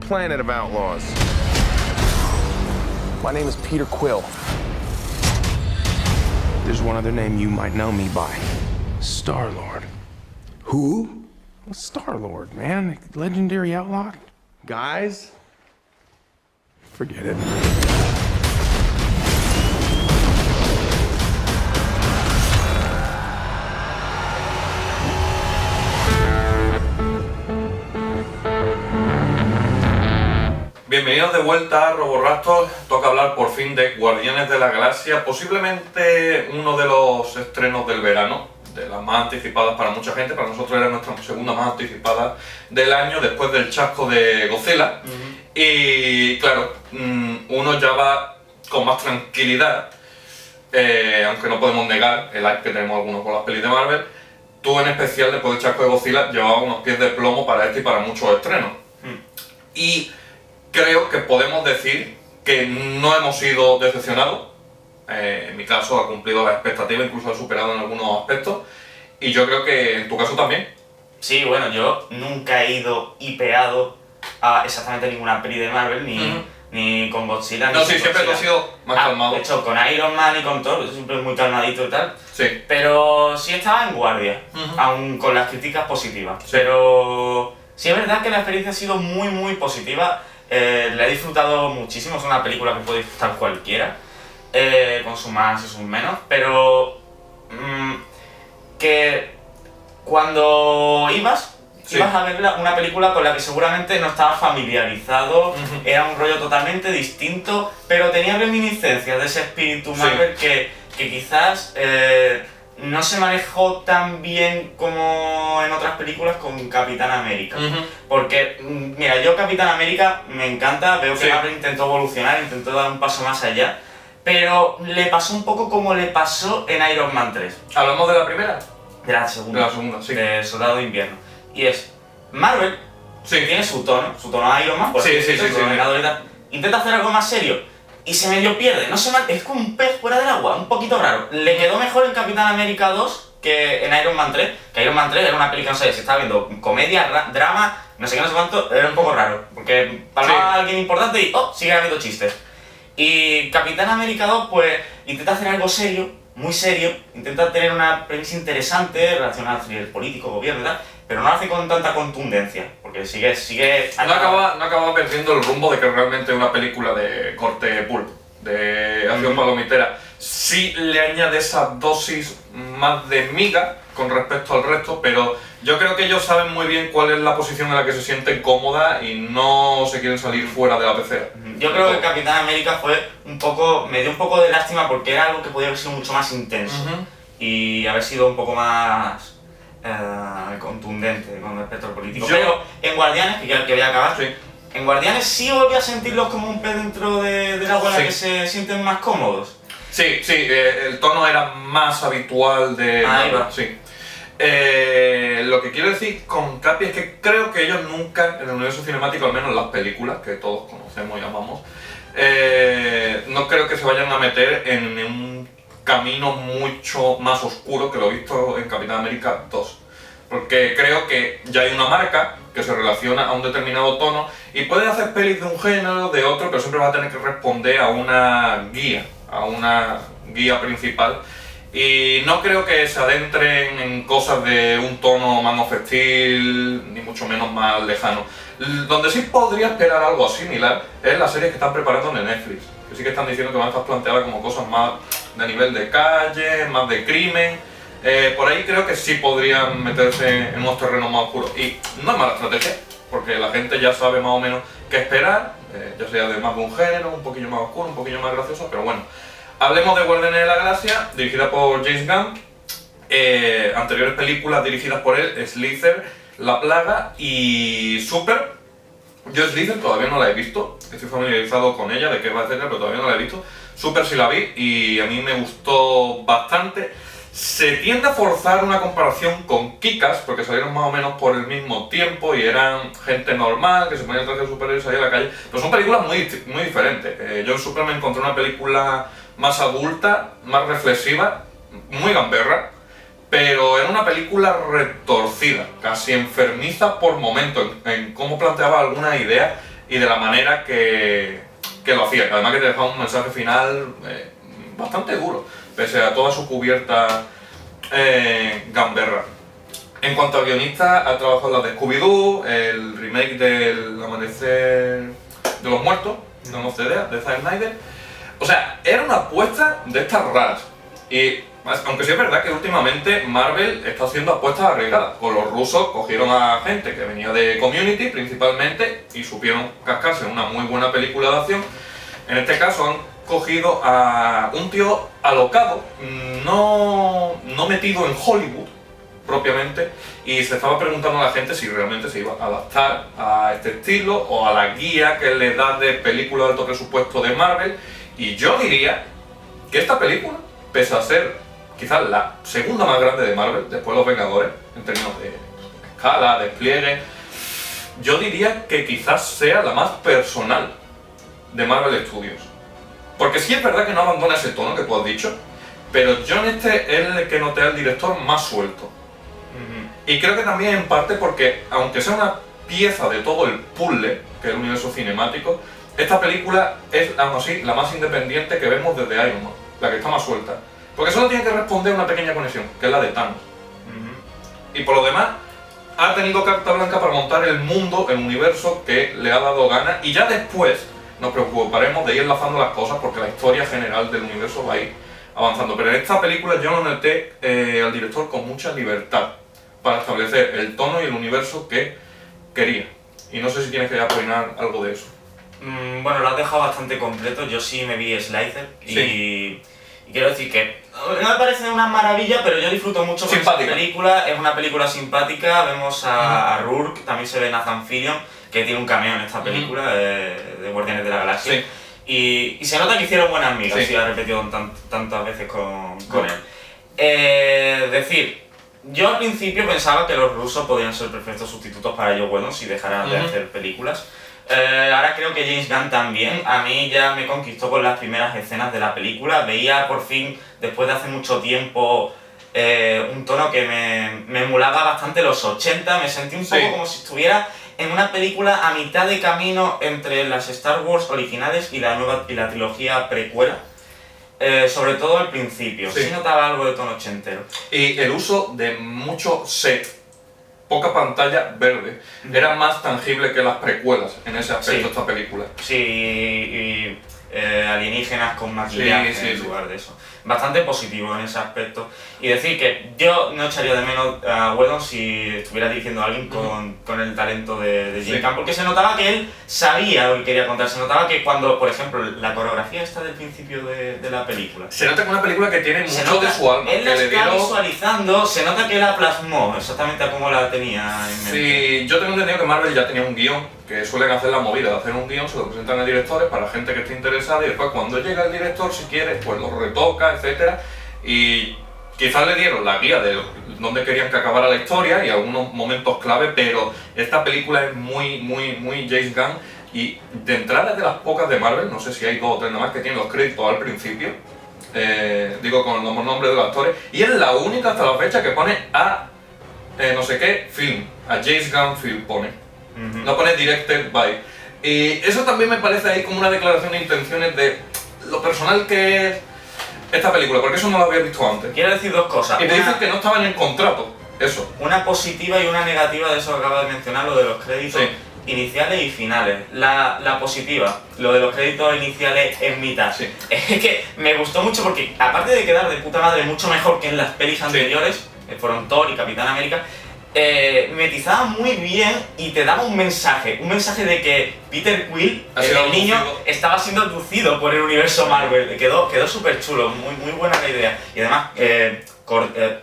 planet of outlaws. My name is Peter Quill. There's one other name you might know me by. Star-Lord. Who? Well, Star-Lord, man. Legendary outlaw. Guys, forget it. Bienvenidos de vuelta a Roboraptor. Toca hablar por fin de Guardianes de la Galaxia, posiblemente uno de los estrenos del verano, de las más anticipadas para mucha gente. Para nosotros era nuestra segunda más anticipada del año, después del chasco de Godzilla. Y claro, uno ya va con más tranquilidad, aunque no podemos negar el hype que tenemos algunos con las pelis de Marvel. Tú en especial, después del chasco de Godzilla, llevabas unos pies de plomo para este y para muchos estrenos. Y creo que podemos decir que no hemos sido decepcionados. En mi caso ha cumplido las expectativas, incluso ha superado en algunos aspectos. Y yo creo que en tu caso también. Sí, bueno, yo nunca he ido hipeado a exactamente ninguna peli de Marvel, ni con Godzilla, No, ni sí, con siempre he sido más calmado. De hecho, con Iron Man y con Thor, siempre muy calmadito y tal. Sí. Pero sí estaba en guardia, aún con las críticas positivas. Sí. Pero sí es verdad que la experiencia ha sido muy, muy positiva. La he disfrutado muchísimo, es una película que puede disfrutar cualquiera, con sus más y sus menos, pero que cuando ibas a ver una película con la que seguramente no estabas familiarizado, era un rollo totalmente distinto, pero tenía reminiscencias de ese espíritu Marvel que quizás no se manejó tan bien como en otras películas con Capitán América. Porque, mira, yo Capitán América me encanta, veo que Marvel intentó evolucionar, intentó dar un paso más allá, pero le pasó un poco como le pasó en Iron Man 3. ¿Hablamos de la primera? De la segunda. De la segunda, sí. De Soldado de Invierno. Y es, Marvel tiene su tono Iron Man, por Sí. intenta hacer algo más serio y se medio pierde, es como un pez fuera del agua, un poquito raro. Le quedó mejor en Capitán América 2 que en Iron Man 3, que Iron Man 3 era una película, no sé, si estaba viendo comedia, drama, no sé qué, no sé cuánto, era un poco raro, porque palmaba a alguien importante y sigue habiendo chistes. Y Capitán América 2 pues intenta hacer algo serio, muy serio, intenta tener una premisa interesante relacionada al político, gobierno y tal, pero no lo hace con tanta contundencia, porque sigue... No acaba perdiendo el rumbo de que realmente es una película de corte pulp, de acción palomitera. Sí le añade esa dosis más de miga con respecto al resto, pero yo creo que ellos saben muy bien cuál es la posición en la que se sienten cómoda y no se quieren salir fuera de la pecera. Yo creo que Capitán América me dio un poco de lástima porque era algo que podía haber sido mucho más intenso y haber sido un poco más contundente con respecto al político. Pero en Guardianes, que voy a acabar, en Guardianes sí volví a sentirlos como un pez dentro del agua en la que se sienten más cómodos. Sí, el tono era más habitual de... Ahí va. Sí. Lo que quiero decir con Capi es que creo que ellos nunca, en el universo cinemático, al menos en las películas, que todos conocemos y amamos, no creo que se vayan a meter en un camino mucho más oscuro que lo visto en Capitán América 2. Porque creo que ya hay una marca que se relaciona a un determinado tono y puedes hacer pelis de un género, de otro, pero siempre vas a tener que responder a una guía principal. Y no creo que se adentren en cosas de un tono Man of Steel, ni mucho menos más lejano. Donde sí podría esperar algo similar es las series que están preparando en Netflix, que sí que están diciendo que van a estar planteadas como cosas más de nivel de calle, más de crimen. Por ahí creo que sí podrían meterse en unos terrenos más oscuros. Y no es mala estrategia, porque la gente ya sabe más o menos qué esperar, ya sea de más de un género, un poquillo más oscuro, un poquillo más gracioso, pero bueno. Hablemos de Guardianes de la Galaxia, dirigida por James Gunn. Anteriores películas dirigidas por él, Slither, La Plaga y Super. Yo Slither todavía no la he visto, estoy familiarizado con ella, de qué va a tener, pero todavía no la he visto. Super sí la vi y a mí me gustó bastante. Se tiende a forzar una comparación con Kick-Ass, porque salieron más o menos por el mismo tiempo y eran gente normal, que se ponía el traje de superhéroe y salía a la calle. Pero son películas muy diferentes. Yo en Super me encontré una película más adulta, más reflexiva, muy gamberra, pero era una película retorcida, casi enfermiza por momentos, en cómo planteaba algunas ideas y de la manera que lo hacía, que además que te dejaba un mensaje final bastante duro, pese a toda su cubierta gamberra. En cuanto a guionista, ha trabajado en la de Scooby-Doo, el remake del Amanecer de los Muertos, no nos idea, de Zack Snyder. O sea, era una apuesta de estas raras. Y aunque sí es verdad que últimamente Marvel está haciendo apuestas arriesgadas. Con los rusos cogieron a gente que venía de Community principalmente y supieron cascarse en una muy buena película de acción. En este caso han cogido a un tío alocado, no metido en Hollywood propiamente, y se estaba preguntando a la gente si realmente se iba a adaptar a este estilo o a la guía que le da de película de alto presupuesto de Marvel. Y yo diría que esta película, pese a ser quizás la segunda más grande de Marvel, después de Los Vengadores, en términos de escala, despliegue, yo diría que quizás sea la más personal de Marvel Studios. Porque sí es verdad que no abandona ese tono que tú has dicho, pero yo en este es el que noté al director más suelto. Y creo que también en parte porque, aunque sea una pieza de todo el puzzle, que es el universo cinemático, esta película es, aún así, la más independiente que vemos desde Iron Man, la que está más suelta. Porque solo tiene que responder a una pequeña conexión, que es la de Thanos. Y por lo demás, ha tenido carta blanca para montar el mundo, el universo que le ha dado gana, y ya después nos preocuparemos de ir enlazando las cosas porque la historia general del universo va a ir avanzando. Pero en esta película yo lo noté al director con mucha libertad para establecer el tono y el universo que quería. Y no sé si tienes que opinar algo de eso. Bueno, lo has dejado bastante completo. Yo sí me vi Slicer y quiero decir que no me parece una maravilla, pero yo disfruto mucho con esta película. Es una película simpática. Vemos a Rourke, también se ve Nathan Fillion, que tiene un cameo en esta película de Guardianes de la Galaxia. Sí. Y se nota que hicieron buenas migas, Sí. y ha repetido tantas veces con él. Decir, yo al principio pensaba que los rusos podían ser perfectos sustitutos para Joe Whedon si dejaran de hacer películas. Ahora creo que James Gunn también. A mí ya me conquistó con las primeras escenas de la película. Veía por fin, después de hace mucho tiempo, un tono que me emulaba bastante los 80. Me sentí un poco como si estuviera en una película a mitad de camino entre las Star Wars originales y la trilogía precuela. Sobre todo al principio, sí notaba algo de tono ochentero. Y el uso de mucho set, poca pantalla verde, era más tangible que las precuelas en ese aspecto de esta película. Sí, y alienígenas con maquillaje en lugar de eso. Bastante positivo en ese aspecto. Y decir que yo no echaría de menos a Whedon si estuviera dirigiendo a alguien con el talento de James Gunn, porque se notaba que él sabía lo que quería contar. Se notaba que cuando, por ejemplo, la coreografía está del principio de la película, Se nota que es una película que tiene mucho de su alma. Él la que le está dieron... visualizando, se nota que la plasmó exactamente a como la tenía en mente. Sí, yo tengo entendido que Marvel ya tenía un guión, que suelen hacer la movida de hacer un guión, se lo presentan a directores para gente que esté interesada y después cuando llega el director, si quiere, pues lo retoca, etc. Y quizás le dieron la guía de dónde querían que acabara la historia y algunos momentos clave, pero esta película es muy James Gunn y de entrada es de las pocas de Marvel, no sé si hay 2 o 3 nada más que tienen los créditos al principio, digo con los nombres de los actores, y es la única hasta la fecha que pone a no sé qué film, a James Gunn Film pone. No pone directed by. Y eso también me parece ahí como una declaración de intenciones de lo personal que es esta película, porque eso no lo había visto antes. Quiero decir dos cosas. Y te dicen que no estaba en el contrato, eso. Una positiva y una negativa de eso que acabas de mencionar, lo de los créditos iniciales y finales. La positiva, lo de los créditos iniciales en mitad. Sí. Es que me gustó mucho porque, aparte de quedar de puta madre mucho mejor que en las pelis anteriores, que fueron Thor y Capitán América, metizaba muy bien y te daba un mensaje de que Peter Quill, el niño, estaba siendo abducido por el universo Marvel. Quedó súper chulo, muy buena la idea. Y además,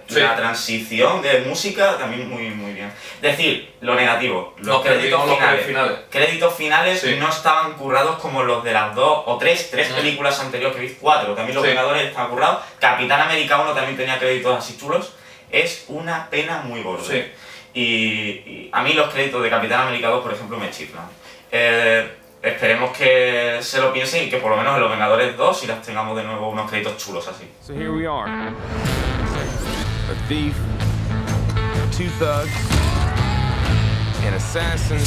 la transición de música también muy bien. Decir, lo negativo, los créditos finales no estaban currados como los de las 2 o 3 películas anteriores que vi, 4. También Los Vengadores estaban currados. Capitán América 1 también tenía créditos así chulos. Es una pena muy gorda. Sí. Y a mí los créditos de Capitán América 2, por ejemplo, me chiflan. Esperemos que se lo piensen y que por lo menos en Los Vengadores 2 si las tengamos de nuevo unos créditos chulos así. So here we are. A thief, 2 thugs, an assassin,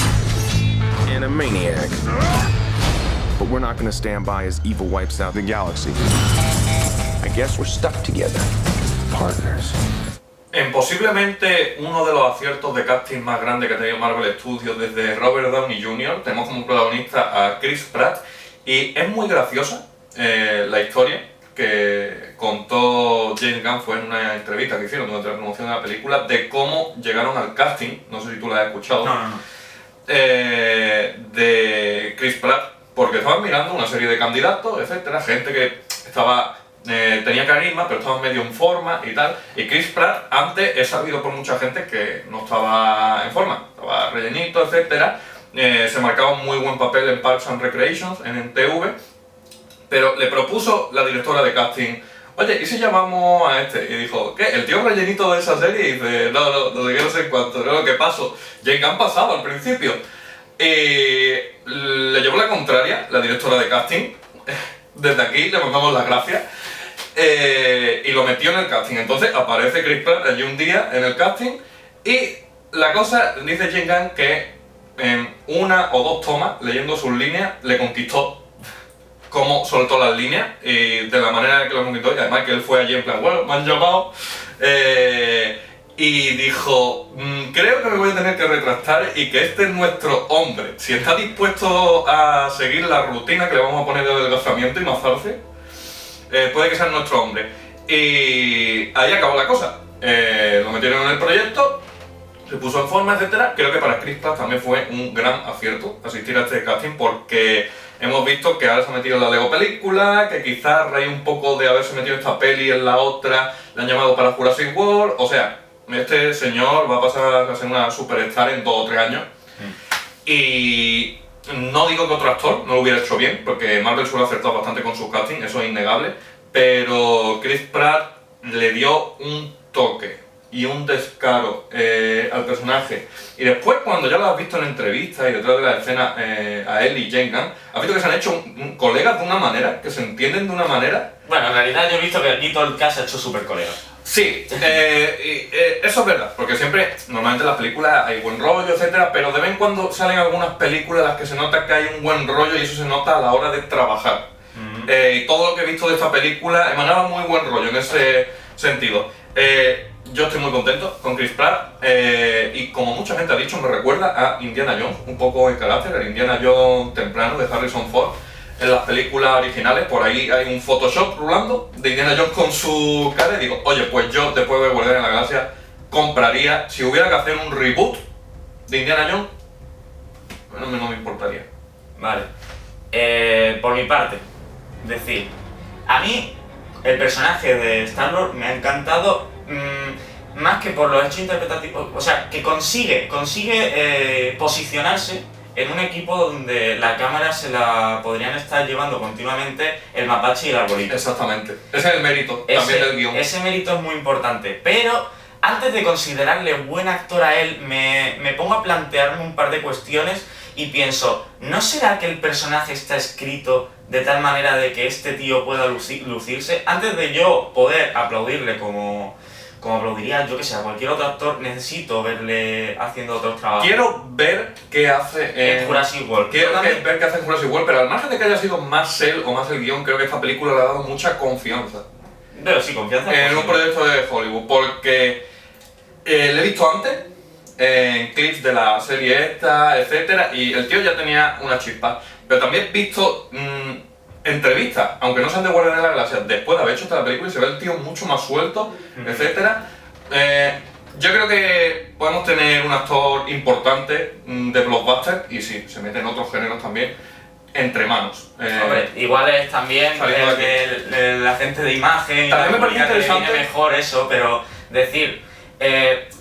and a maniac. But we're not gonna stand by as evil wipes out the galaxy. I guess we're stuck together. Partners. En posiblemente uno de los aciertos de casting más grandes que ha tenido Marvel Studios desde Robert Downey Jr., tenemos como protagonista a Chris Pratt, y es muy graciosa la historia que contó James Gunn, fue en una entrevista que hicieron durante la promoción de la película, de cómo llegaron al casting, no sé si tú la has escuchado, No. De Chris Pratt, porque estaban mirando una serie de candidatos, etcétera, gente que estaba tenía carisma, pero estaba medio en forma y tal. Y Chris Pratt, antes he sabido por mucha gente que no estaba en forma, estaba rellenito, etcétera. Se marcaba un muy buen papel en Parks and Recreations, en NTV, pero le propuso la directora de casting: oye, ¿y si llamamos a este? Y dijo: ¿qué? ¿El tío rellenito de esa serie? Y dice: no sé qué, no sé cuánto, no lo que pasó. James Gunn pasaba al principio. Le llevó la contraria, la directora de casting. Desde aquí le mandamos las gracias. Y lo metió en el casting. Entonces aparece Chris Pratt allí un día en el casting. Y la cosa, dice James Gunn, que en una o dos tomas, leyendo sus líneas, le conquistó cómo soltó las líneas y de la manera que lo conquistó. Y además que él fue allí en plan: bueno, me han llamado. Y dijo: creo que me voy a tener que retractar y que este es nuestro hombre. Si está dispuesto a seguir la rutina que le vamos a poner de adelgazamiento y mazarse, puede que sea nuestro hombre. Y ahí acabó la cosa. Lo metieron en el proyecto, se puso en forma, etcétera. Creo que para Chris Pratt también fue un gran acierto asistir a este casting, porque hemos visto que ahora se ha metido en la Lego película, que quizás a raíz un poco de haberse metido en esta peli en la otra, le han llamado para Jurassic World. O sea, este señor va a pasar a ser una superstar en 2 o 3 años. Y no digo que otro actor no lo hubiera hecho bien, porque Marvel suele acertar bastante con sus castings, eso es innegable, pero Chris Pratt le dio un toque y un descaro al personaje. Y después, cuando ya lo has visto en entrevistas y detrás de la escena a él y James Gunn, has visto que se han hecho colegas de una manera, que se entienden de una manera. Bueno, en realidad yo he visto que aquí todo el cast se ha hecho súper colegas. Sí, eso es verdad, porque siempre, normalmente en las películas hay buen rollo, etcétera, pero de vez en cuando salen algunas películas en las que se nota que hay un buen rollo y eso se nota a la hora de trabajar. Y todo lo que he visto de esta película emanaba muy buen rollo en ese sentido. Yo estoy muy contento con Chris Pratt y, como mucha gente ha dicho, me recuerda a Indiana Jones, un poco en carácter, el Indiana Jones temprano de Harrison Ford. En las películas originales, por ahí hay un Photoshop rulando de Indiana Jones con su cara y digo: oye, pues yo, después de Guardianes de la Galaxia, compraría, si hubiera que hacer un reboot de Indiana Jones, no me importaría. Vale. Por mi parte, decir, a mí el personaje de Star-Lord me ha encantado, más que por los hechos interpretativos, o sea, que consigue posicionarse en un equipo donde la cámara se la podrían estar llevando continuamente el mapache y el arbolito. Exactamente. Ese es el mérito también del guión. Ese mérito es muy importante, pero antes de considerarle buen actor a él, me pongo a plantearme un par de cuestiones y pienso: ¿no será que el personaje está escrito de tal manera de que este tío pueda lucirse? Antes de yo poder aplaudirle como aplaudiría, yo que sé, a cualquier otro actor, necesito verle haciendo otros trabajos. Quiero ver qué hace en Jurassic World. Quiero ver qué hace en Jurassic World, pero al margen de que haya sido más él o más el guión, creo que esta película le ha dado mucha confianza. Pero sí, confianza. En un proyecto de Hollywood, porque le he visto antes, en clips de la serie esta, etcétera, y el tío ya tenía una chispa. Pero también he visto entrevistas, aunque no sean de Guardianes de la Galaxia, después de haber hecho esta película, y se ve el tío mucho más suelto, etcétera. Yo creo que podemos tener un actor importante de blockbuster, y sí, se mete en otros géneros también, entre manos. Hombre, igual es también el agente de imagen, también me parece interesante, mejor eso, pero decir,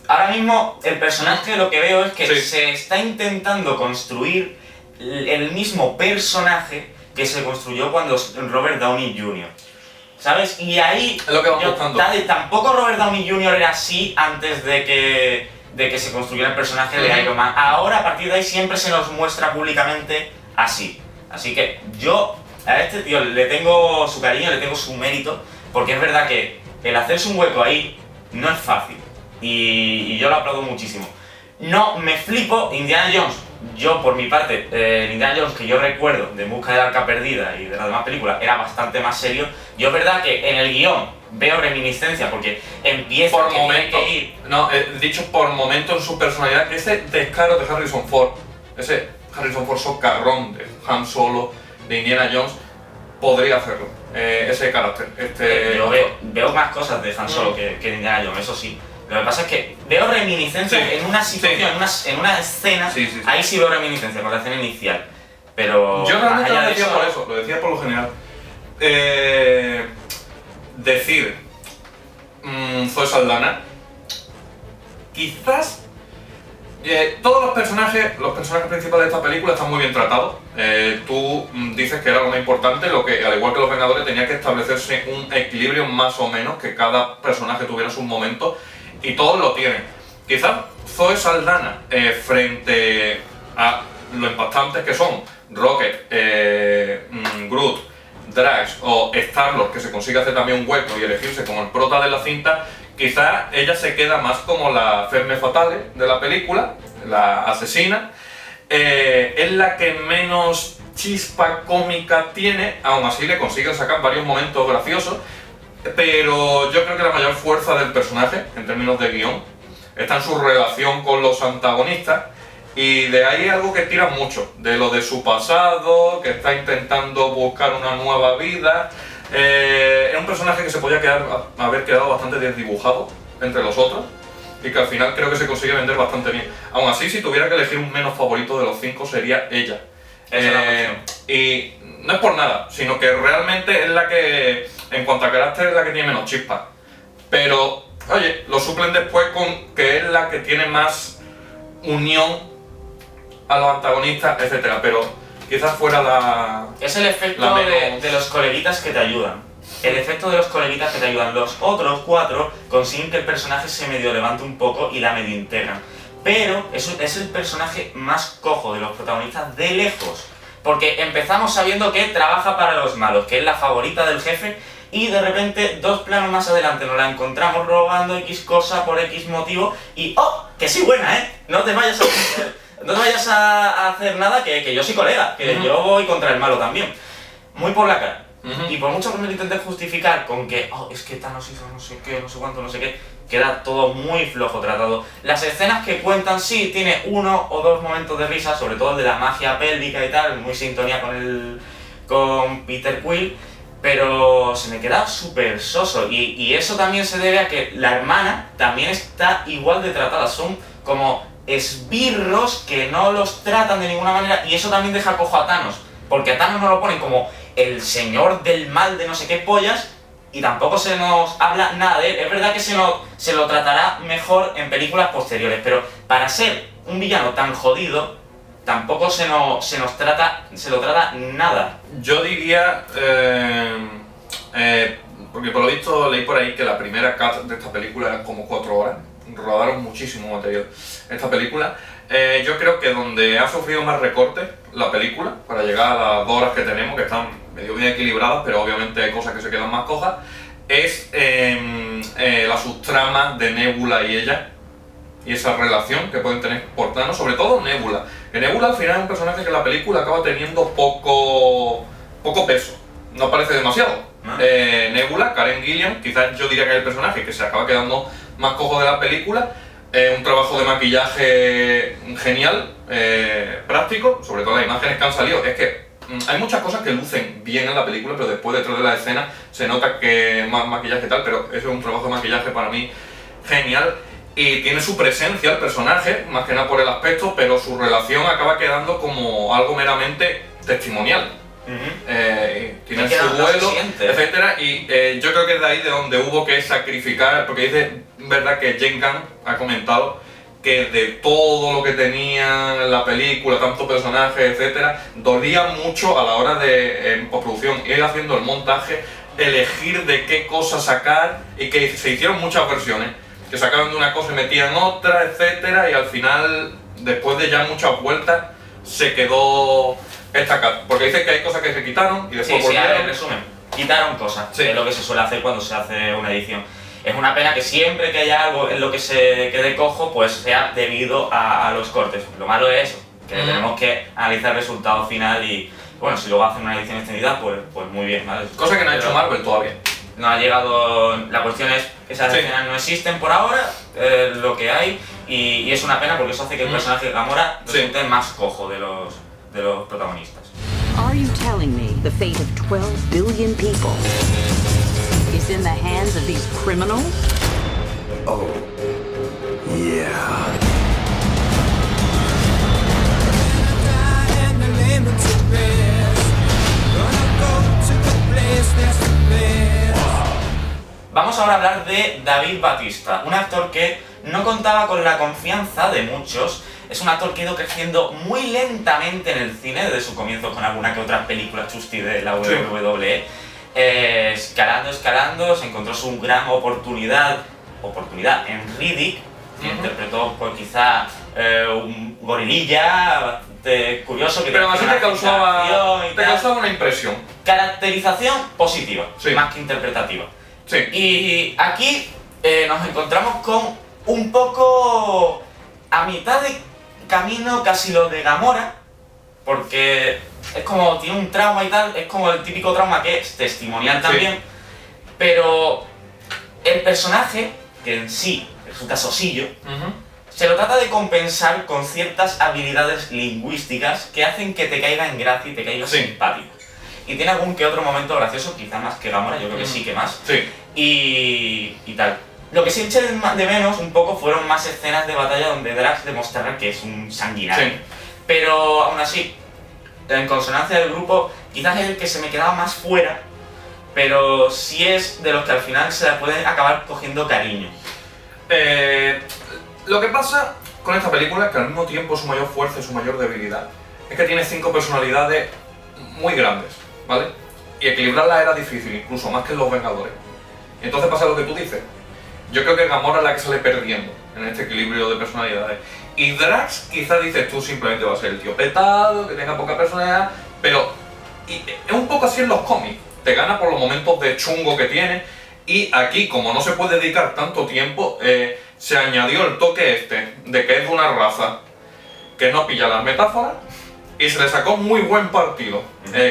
ahora mismo el personaje, lo que veo es que se está intentando construir el mismo personaje que se construyó cuando Robert Downey Jr., ¿sabes? Y ahí es lo que vamos buscando. Tampoco Robert Downey Jr. era así antes de que se construyera el personaje de Iron Man. Ahora, a partir de ahí, siempre se nos muestra públicamente así. Así que yo a este tío le tengo su cariño, le tengo su mérito, porque es verdad que el hacerse un hueco ahí no es fácil. Y yo lo aplaudo muchísimo. No me flipo, Indiana Jones, Yo, por mi parte, el Indiana Jones que yo recuerdo de En busca del Arca Perdida y de las demás películas era bastante más serio. Yo es verdad que en el guión veo reminiscencia porque empieza Por que tiene momentos, que ir. no, dicho por momentos en su personalidad, ese descaro de Harrison Ford, ese Harrison Ford socarrón de Han Solo, de Indiana Jones, podría hacerlo, ese carácter. Yo veo más cosas de Han Solo que de Indiana Jones, eso sí. Lo que pasa es que veo reminiscencia Sí, en una situación, en una escena, Sí. ahí sí veo reminiscencia con la escena inicial. Pero Yo realmente más allá lo de decía por eso, lo decía por lo general. Decir Zoe Saldana, quizás todos los personajes principales de esta película están muy bien tratados. Tú dices que era lo más importante, lo que al igual que los Vengadores tenía que establecerse un equilibrio más o menos, que cada personaje tuviera sus momentos y todos lo tienen. Quizás Zoe Saldana frente a lo impactantes que son Rocket, Groot, Drax o Star-Lord, que se consigue hacer también un hueco y elegirse como el prota de la cinta, quizás ella se queda más como la femme fatale de la película, la asesina. Es la que menos chispa cómica tiene, aún así le consiguen sacar varios momentos graciosos, pero yo creo que la mayor fuerza del personaje, en términos de guión, está en su relación con los antagonistas. Y de ahí algo que tira mucho, de lo de su pasado, que está intentando buscar una nueva vida. Es un personaje que se podía haber quedado bastante desdibujado entre los otros y que al final creo que se consigue vender bastante bien. Aún así, si tuviera que elegir un menos favorito de los 5 sería ella. Esa es la cuestión. Y no es por nada, sino que realmente es la que, en cuanto a carácter, es la que tiene menos chispa. Pero, oye, lo suplen después con que es la que tiene más unión a los antagonistas, etcétera, pero quizás fuera la... Es el efecto La menos- de los coleguitas que te ayudan. El efecto de los coleguitas que te ayudan. Los otros 4 consiguen que el personaje se medio levante un poco y la medio integran. Pero es el personaje más cojo de los protagonistas de lejos. Porque empezamos sabiendo que trabaja para los malos, que es la favorita del jefe, y de repente 2 planos más adelante nos la encontramos robando X cosa por X motivo y ¡oh! Que sí buena, ¿eh? No te vayas a hacer nada, que yo soy colega, que yo voy contra el malo también. Muy por la cara. Y por mucho que me lo intentes justificar con que, oh, es que Thanos hizo no sé qué, no sé cuánto, no sé qué, queda todo muy flojo tratado. Las escenas que cuentan, sí, tiene 1 o 2 momentos de risa, sobre todo el de la magia pélvica y tal, muy sintonía con Peter Quill, pero se me queda súper soso. Y eso también se debe a que la hermana también está igual de tratada. Son como esbirros que no los tratan de ninguna manera, y eso también deja cojo a Thanos, porque a Thanos no lo ponen como el señor del mal de no sé qué pollas, y tampoco se nos habla nada de él. Es verdad que se lo tratará mejor en películas posteriores, pero para ser un villano tan jodido, tampoco se lo trata nada. Yo diría, porque por lo visto leí por ahí que la primera cut de esta película era como 4 horas, rodaron muchísimo material esta película. Yo creo que donde ha sufrido más recortes la película, para llegar a las 2 horas que tenemos, que están medio bien equilibradas, pero obviamente hay cosas que se quedan más cojas, es la subtrama de Nebula y ella, y esa relación que pueden tener por Thanos, sobre todo Nebula. Que Nebula al final es un personaje que en la película acaba teniendo poco peso, no parece demasiado. Nebula, Karen Gillan, quizás yo diría que es el personaje que se acaba quedando más cojo de la película. Un trabajo de maquillaje genial, práctico, sobre todo las imágenes que han salido. Es que hay muchas cosas que lucen bien en la película, pero después detrás de la escena se nota que más maquillaje y tal, pero eso es un trabajo de maquillaje para mí genial. Y tiene su presencia el personaje, más que nada por el aspecto, pero su relación acaba quedando como algo meramente testimonial. Tienen su duelo, etcétera, y yo creo que es de ahí de donde hubo que sacrificar, porque dice, verdad que James Gunn ha comentado que de todo lo que tenía en la película, tantos personajes, etcétera, dolía mucho a la hora de, en postproducción, él haciendo el montaje, elegir de qué cosa sacar, y que se hicieron muchas versiones, que sacaban de una cosa y metían otra, etcétera, y al final, después de ya muchas vueltas, se quedó esta cut, porque dice que hay cosas que se quitaron y después volvieron. volvieron. En resumen, quitaron cosas, que es lo que se suele hacer cuando se hace una edición. Es una pena que siempre que haya algo en lo que se quede cojo, pues sea debido a los cortes. Lo malo es eso, Que tenemos que analizar el resultado final y, bueno, si luego hacen una edición extendida, pues muy bien, ¿vale? Cosa que no ha hecho Marvel todavía. No ha llegado, la cuestión es que esas Sí. escenas no existen por ahora, lo que hay, y es una pena porque eso hace que el personaje de Gamora Sí. resulte más cojo de los protagonistas. Are you telling me the fate of 12 billion people is in the hands of these criminals? Oh, yeah. Vamos ahora a hablar de David Bautista, un actor que no contaba con la confianza de muchos. Es un actor que ha ido creciendo muy lentamente en el cine, desde su comienzo con alguna que otra película chusti de la WWE. Escalando, se encontró su gran oportunidad en Riddick, que interpretó pues, quizá un gorililla bastante curioso que Pero así tiene te una causaba filtración y tal. una impresión. Caracterización positiva, Sí. más que interpretativa. Sí. Y aquí nos encontramos con un poco a mitad de camino casi lo de Gamora, porque es como tiene un trauma y tal, es como el típico trauma que es testimonial también, pero el personaje, que en sí resulta sosillo, se lo trata de compensar con ciertas habilidades lingüísticas que hacen que te caiga en gracia y te caiga Sí. simpático. Y tiene algún que otro momento gracioso, quizá más que Gamora, yo creo que sí que más. Sí. Y tal. Lo que sí eché de menos un poco fueron más escenas de batalla donde Drax demostrara que es un sanguinario. Sí. Pero aún así, en consonancia del grupo, quizás es el que se me quedaba más fuera, pero sí es de los que al final se la pueden acabar cogiendo cariño. Lo que pasa con esta película es que al mismo tiempo su mayor fuerza y su mayor debilidad es que tiene 5 personalidades muy grandes, ¿vale? Y equilibrarlas era difícil, incluso más que en Los Vengadores. Y entonces pasa lo que tú dices. Yo creo que Gamora es la que sale perdiendo en este equilibrio de personalidades. Y Drax, quizás dices tú, simplemente va a ser el tío petado, que tenga poca personalidad, pero es un poco así en los cómics. Te gana por los momentos de chungo que tiene. Y aquí, como no se puede dedicar tanto tiempo, se añadió el toque este, de que es de una raza que no pilla las metáforas, y se le sacó muy buen partido,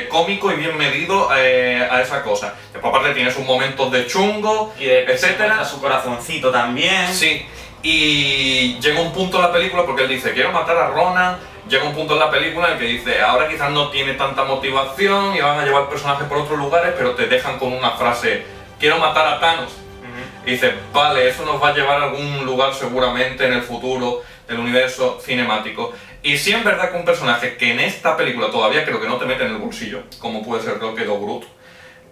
cómico y bien medido a esa cosa. Después aparte tiene sus momentos de chungo, Y de etcétera. su corazoncito también. Sí, y llega un punto en la película, porque él dice, quiero matar a Ronan, llega un punto en la película en el que dice, ahora quizás no tiene tanta motivación y van a llevar personajes por otros lugares, pero te dejan con una frase, quiero matar a Thanos. Y dice, vale, eso nos va a llevar a algún lugar seguramente en el futuro del universo cinemático. Y sí es verdad que un personaje que en esta película todavía creo que no te mete en el bolsillo, como puede ser Rocket o Groot,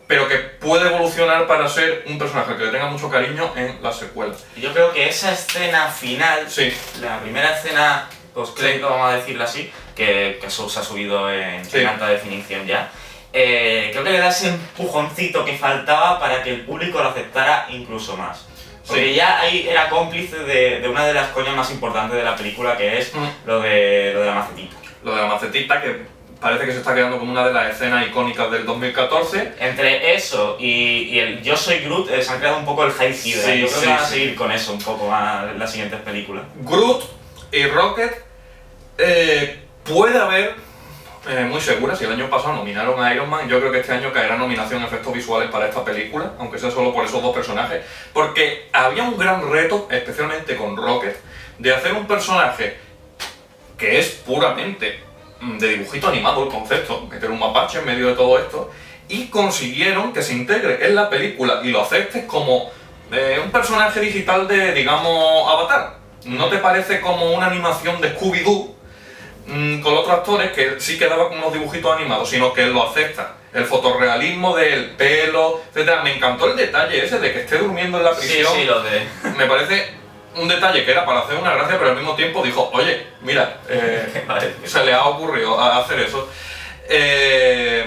pero que puede evolucionar para ser un personaje que le tenga mucho cariño en las secuelas. Y yo creo que esa escena final, Sí. la primera escena post-crédito, vamos a decirlo así, que se ha subido en Sí. alta definición ya, creo que le da ese empujoncito que faltaba para que el público lo aceptara incluso más. Porque Sí. ya ahí era cómplice de una de las coñas más importantes de la película, que es lo de la macetita. Lo de la macetita, que parece que se está quedando como una de las escenas icónicas del 2014. Entre eso y el Yo soy Groot se han creado un poco el hype Hydra. Sí, Yo creo sí, que van a sí. seguir con eso un poco más en las siguientes películas. Groot y Rocket, puede haber, muy segura, si el año pasado nominaron a Iron Man, yo creo que este año caerá nominación a efectos visuales para esta película, aunque sea solo por esos dos personajes, porque había un gran reto, especialmente con Rocket, de hacer un personaje que es puramente de dibujito animado el concepto, meter un mapache en medio de todo esto, y consiguieron que se integre en la película y lo aceptes como un personaje digital de, digamos, Avatar. ¿No te parece como una animación de Scooby-Doo con otros actores que sí quedaba con unos dibujitos animados, sino que él lo acepta? El fotorrealismo del pelo, etcétera. Me encantó el detalle ese de que esté durmiendo en la prisión. Sí, lo de... Me parece un detalle que era para hacer una gracia, pero al mismo tiempo dijo, oye, mira, Vale. se le ha ocurrido hacer eso.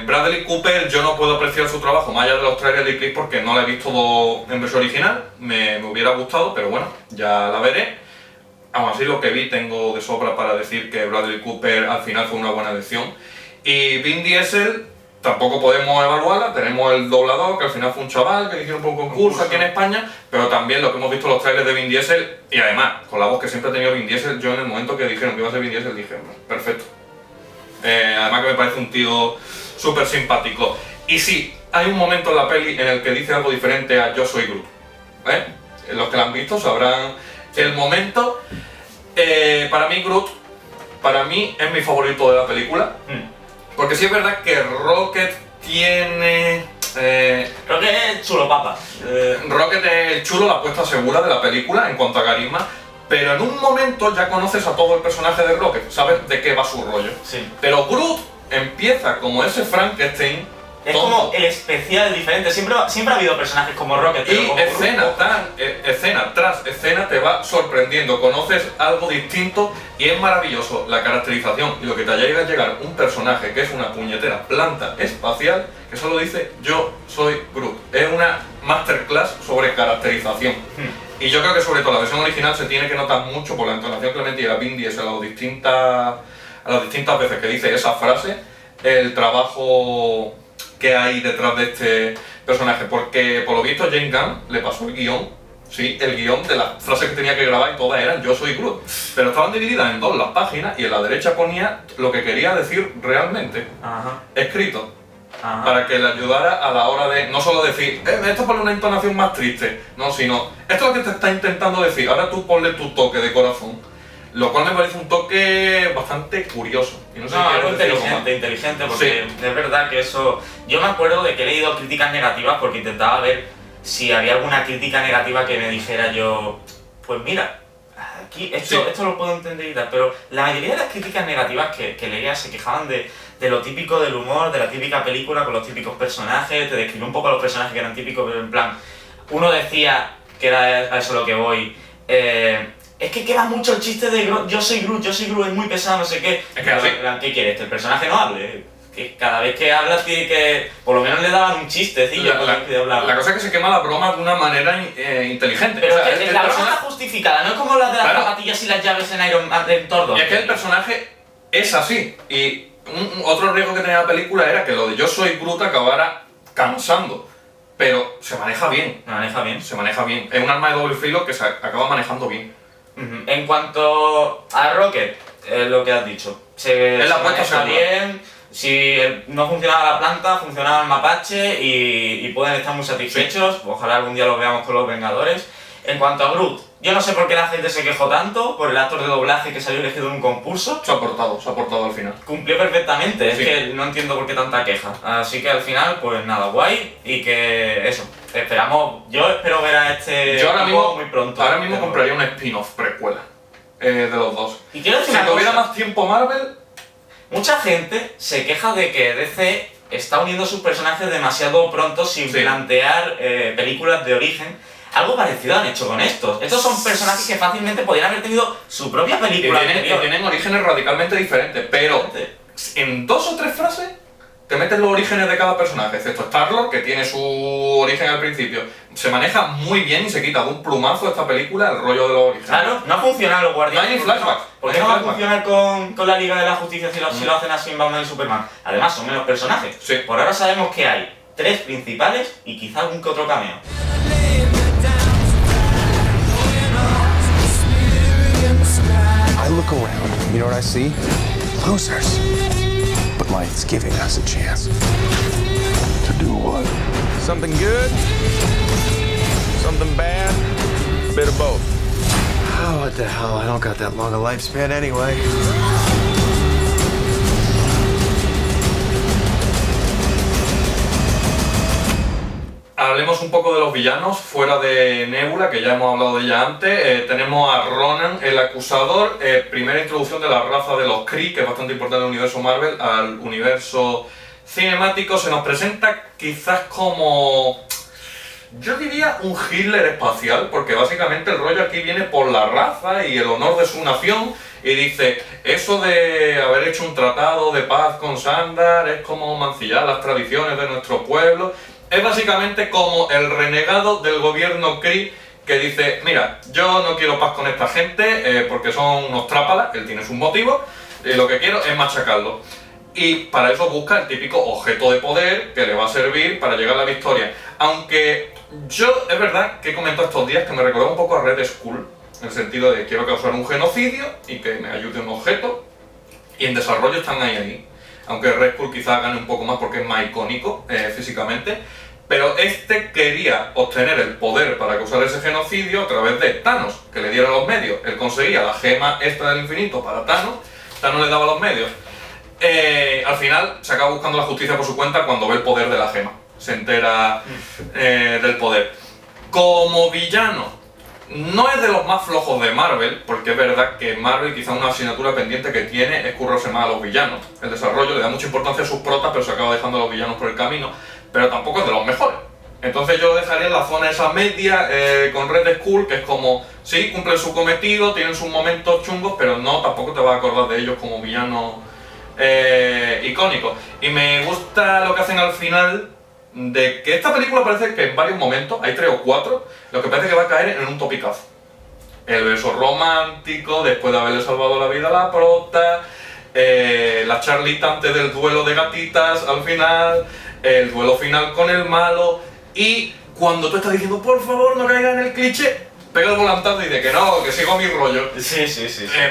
Bradley Cooper, yo no puedo apreciar su trabajo más allá de los trailers y clips porque no la he visto en versión original. Me hubiera gustado, pero bueno, ya la veré. Aún así, lo que vi tengo de sobra para decir que Bradley Cooper al final fue una buena elección. Y Vin Diesel, tampoco podemos evaluarla. Tenemos el doblador, que al final fue un chaval que le hicieron un concurso aquí en España, pero también lo que hemos visto en los trailers de Vin Diesel, y además, con la voz que siempre ha tenido Vin Diesel, yo en el momento que dijeron que iba a ser Vin Diesel dije, perfecto. Además que me parece un tío súper simpático. Y sí, hay un momento en la peli en el que dice algo diferente a Yo soy Groot. Los que la han visto sabrán el momento. Para mí Groot, es mi favorito de la película. Porque sí es verdad que Rocket tiene... Rocket es chulo papa. Rocket es el chulo, la apuesta segura de la película en cuanto a carisma. Pero en un momento ya conoces a todo el personaje de Rocket, sabes de qué va su rollo. Sí. Pero Groot empieza como ese Frankenstein. Es tonto, como el especial diferente. Siempre ha habido personajes como Rocket, pero y como escena tras escena te va sorprendiendo, conoces algo distinto y es maravilloso la caracterización y lo que te llega a llegar un personaje que es una puñetera planta espacial que solo dice yo soy Groot. Es una masterclass sobre caracterización. Y yo creo que sobre todo la versión original se tiene que notar mucho por la entonación que le metí a Vin Diesel a las distintas veces que dice esa frase, el trabajo que hay detrás de este personaje, porque por lo visto James Gunn le pasó el guión, sí, el guión de las frases que tenía que grabar y todas eran yo soy Groot, pero estaban divididas en dos las páginas y en la derecha ponía lo que quería decir realmente, escrito, para que le ayudara a la hora de no solo decir, esto pone una entonación más triste, no, sino, esto es lo que te está intentando decir, ahora tú ponle tu toque de corazón. Lo cual me parece un toque bastante curioso. Y no sé algo inteligente, porque sí, es verdad que eso... Yo me acuerdo de que he leído críticas negativas porque intentaba ver si había alguna crítica negativa que me dijera yo... Pues mira, aquí esto lo puedo entender y tal, pero la mayoría de las críticas negativas que leía se quejaban de lo típico del humor, de la típica película con los típicos personajes, te describió un poco a los personajes que eran típicos, pero en plan... Uno decía, que era a eso lo que voy... es que queda mucho el chiste de yo soy Groot, es muy pesado, no sé qué. Es que así. ¿Qué quieres? Que el personaje no hable. Que cada vez que habla tiene que... Por lo menos le daban un chistecillo. La cosa es que se quema la broma de una manera inteligente. Pero o sea, la broma está justificada, no es como las de las zapatillas y las llaves en Iron Man en Thor 2. Y es que el personaje es así. Y otro riesgo que tenía la película era que lo de yo soy Groot acabara cansando. Pero se maneja bien. Se maneja bien. Es un arma de doble filo que se acaba manejando bien. En cuanto a Rocket, es lo que has dicho. Es la apuesta maneja bien, si no funcionaba la planta, funcionaba el mapache y pueden estar muy satisfechos. Sí. Ojalá algún día lo veamos con los Vengadores. En cuanto a Groot, yo no sé por qué la gente se quejó tanto por el actor de doblaje que salió elegido en un concurso. Se ha aportado al final. Cumplió perfectamente, es que no entiendo por qué tanta queja. Así que al final, pues nada, guay y que eso. Yo espero ver a este muy pronto. Ahora mismo compraría un spin-off precuela de los dos. Y quiero decir si tuviera más tiempo Marvel... Mucha gente se queja de que DC está uniendo sus personajes demasiado pronto sin plantear películas de origen. Algo parecido han hecho con estos. Estos son personajes que fácilmente podrían haber tenido su propia película. Que tienen orígenes radicalmente diferentes, pero en 2 o 3 frases te metes los orígenes de cada personaje, excepto Star-Lord, que tiene su origen al principio. Se maneja muy bien y se quita de un plumazo esta película el rollo de los orígenes. Claro, no ha funcionado los Guardianes. No hay flashbacks. ¿Por qué no va a funcionar con la Liga de la Justicia si lo hacen así en Batman y Superman? Además, son menos personajes. Sí. Por ahora sabemos que hay 3 principales y quizá algún que otro cameo. I look around, you know what I see? Losers. But life's giving us a chance. To do what? Something good, something bad, a bit of both. Oh, what the hell? I don't got that long a lifespan anyway. Hablemos un poco de los villanos, fuera de Nebula, que ya hemos hablado de ella antes. Tenemos a Ronan, el acusador, primera introducción de la raza de los Kree, que es bastante importante en el universo Marvel, al universo cinemático. Se nos presenta quizás como... yo diría un Hitler espacial, porque básicamente el rollo aquí viene por la raza y el honor de su nación, y dice, eso de haber hecho un tratado de paz con Sandar es como mancillar las tradiciones de nuestro pueblo. Es básicamente como el renegado del gobierno Kree que dice, mira, yo no quiero paz con esta gente porque son unos trápalas, él tiene sus motivos, y lo que quiero es machacarlo. y para eso busca el típico objeto de poder que le va a servir para llegar a la victoria. Aunque yo, es verdad que he comentado estos días que me recordó un poco a Red Skull, en el sentido de quiero causar un genocidio y que me ayude un objeto, y en desarrollo están ahí. Aunque Red Skull quizás gane un poco más porque es más icónico físicamente, pero este quería obtener el poder para causar ese genocidio a través de Thanos, que le diera los medios. Él conseguía la gema esta del infinito para Thanos, Thanos le daba los medios. Al final se acaba buscando la justicia por su cuenta cuando ve el poder de la gema, se entera del poder. Como villano, no es de los más flojos de Marvel, porque es verdad que Marvel quizá una asignatura pendiente que tiene es currarse más a los villanos. El desarrollo le da mucha importancia a sus protas, pero se acaba dejando a los villanos por el camino, pero tampoco es de los mejores. Entonces yo lo dejaría en la zona esa media con Red Skull, que es como, sí, cumplen su cometido, tienen sus momentos chungos, pero no, tampoco te vas a acordar de ellos como villanos icónicos. Y me gusta lo que hacen al final, de que esta película parece que en varios momentos, hay 3 o 4, lo que parece que va a caer en un topicazo. El beso romántico, después de haberle salvado la vida a la prota, la charlita antes del duelo de gatitas al final, el duelo final con el malo, y cuando tú estás diciendo por favor no caiga en el cliché, pega el volantazo y dice que no, que sigo mi rollo. Sí.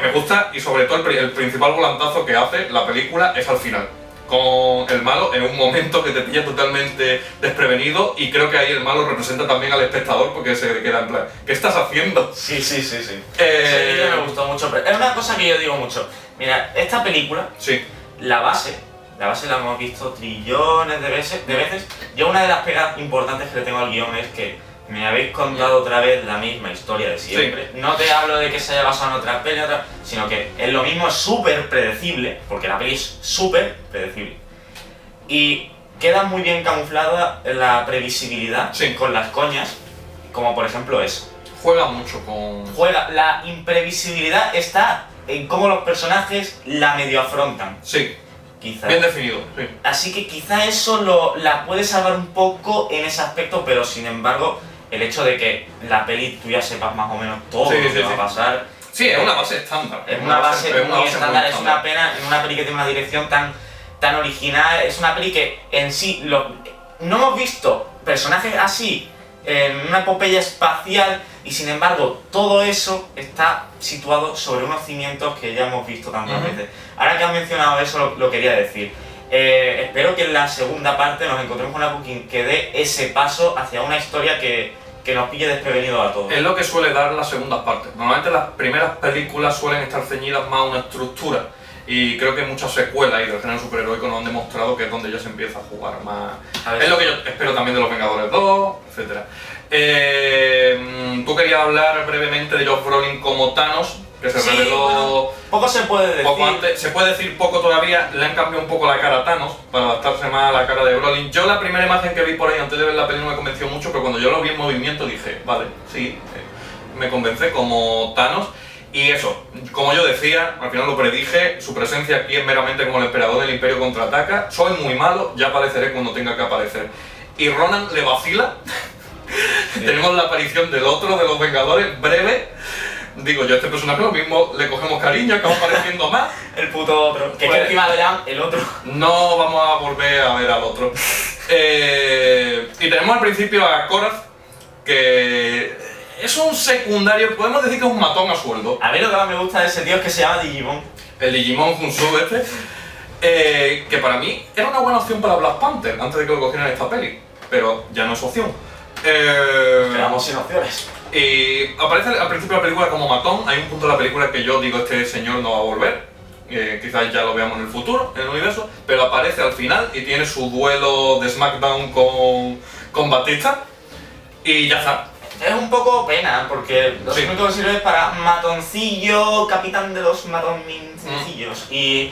Me gusta, y sobre todo el principal volantazo que hace la película es al final, con el malo en un momento que te pilla totalmente desprevenido, y creo que ahí el malo representa también al espectador porque se queda en plan, ¿qué estás haciendo? Sí. Ese vídeo me gustó mucho, pero es una cosa que yo digo mucho. Mira, esta película, Sí, la base la hemos visto trillones de veces. Yo una de las pegas importantes que le tengo al guión es que me habéis contado otra vez la misma historia de siempre. Sí. No te hablo de que se haya basado en otra peli, sino que es lo mismo, es súper predecible, porque la peli es súper predecible. Y queda muy bien camuflada la previsibilidad Sí. con las coñas, como por ejemplo eso. juega mucho con... La imprevisibilidad está en cómo los personajes la medio afrontan, Sí, quizás. bien definido, sí. Así que quizá eso la puede salvar un poco en ese aspecto, pero sin embargo, el hecho de que la peli tú ya sepas más o menos todo Sí, lo que sí, va sí. a pasar. Sí, es una base estándar. Es una base muy estándar, es una estándar. pena en una peli que tiene una dirección tan original, es una peli que en sí no hemos visto personajes así en una epopeya espacial, y sin embargo todo eso está situado sobre unos cimientos que ya hemos visto tantas veces. Ahora que has mencionado eso lo quería decir. Espero que en la segunda parte nos encontremos con una Pukin que dé ese paso hacia una historia que nos pille desprevenido a todos. Es lo que suele dar las segundas partes. Normalmente las primeras películas suelen estar ceñidas más a una estructura, y creo que muchas secuelas y del género superheroico nos han demostrado que es donde ya se empieza a jugar más. A ver. Es lo que yo espero también de Los Vengadores 2, etc. Tú querías hablar brevemente de Josh Brolin como Thanos, que se reveló... bueno, poco se puede decir. Poco antes, se puede decir poco todavía, le han cambiado un poco la cara a Thanos para adaptarse más a la cara de Brolin. Yo la primera imagen que vi por ahí antes de ver la peli no me convenció mucho, pero cuando yo lo vi en movimiento dije, vale, sí, me convence como Thanos. Y eso, como yo decía, al final lo predije, su presencia aquí es meramente como el emperador del Imperio contraataca, soy muy malo, ya apareceré cuando tenga que aparecer. Y Ronan le vacila, tenemos la aparición del otro de los Vengadores, breve. Digo, yo a este personaje lo mismo le cogemos cariño, acaba apareciendo más. El puto otro. Que Pues- encima le dan el otro. No vamos a volver a ver al otro. Y tenemos al principio a Korath, que es un secundario, podemos decir que es un matón a sueldo. A mí lo que más me gusta de ese tío es que se llama Digimon. El Digimon Hunsu que para mí era una buena opción para Black Panther, antes de que lo cogieran en esta peli, pero ya no es opción. Quedamos sin opciones. Y aparece al principio de la película como matón. Hay un punto de la película que yo digo, este señor no va a volver, quizás ya lo veamos en el futuro, en el universo, pero aparece al final y tiene su duelo de SmackDown con Batista, y ya está. Es un poco pena, porque los Sí. únicos que sirve es para matoncillo, capitán de los matoncillos. Y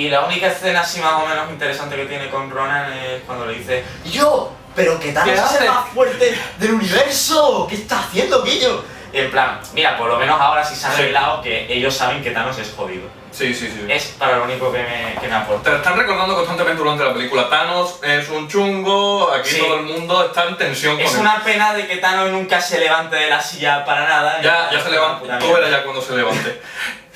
la única escena así más o menos interesante que tiene con Ronan es cuando le dice ¡Yo! ¡Pero que Thanos ¿Qué es hace? el más fuerte del universo! ¿Qué está haciendo, Guillo? Y en plan, mira, por lo menos ahora sí se ha Sí. revelado que ellos saben que Thanos es jodido. Sí. Es para lo único que me aporta. Te están recordando constantemente durante la película, Thanos es un chungo, aquí Sí. todo el mundo está en tensión con Es él. una pena de que Thanos nunca se levante de la silla para nada. Ya se levanta, Puta tú mierda. verás ya cuando se levante.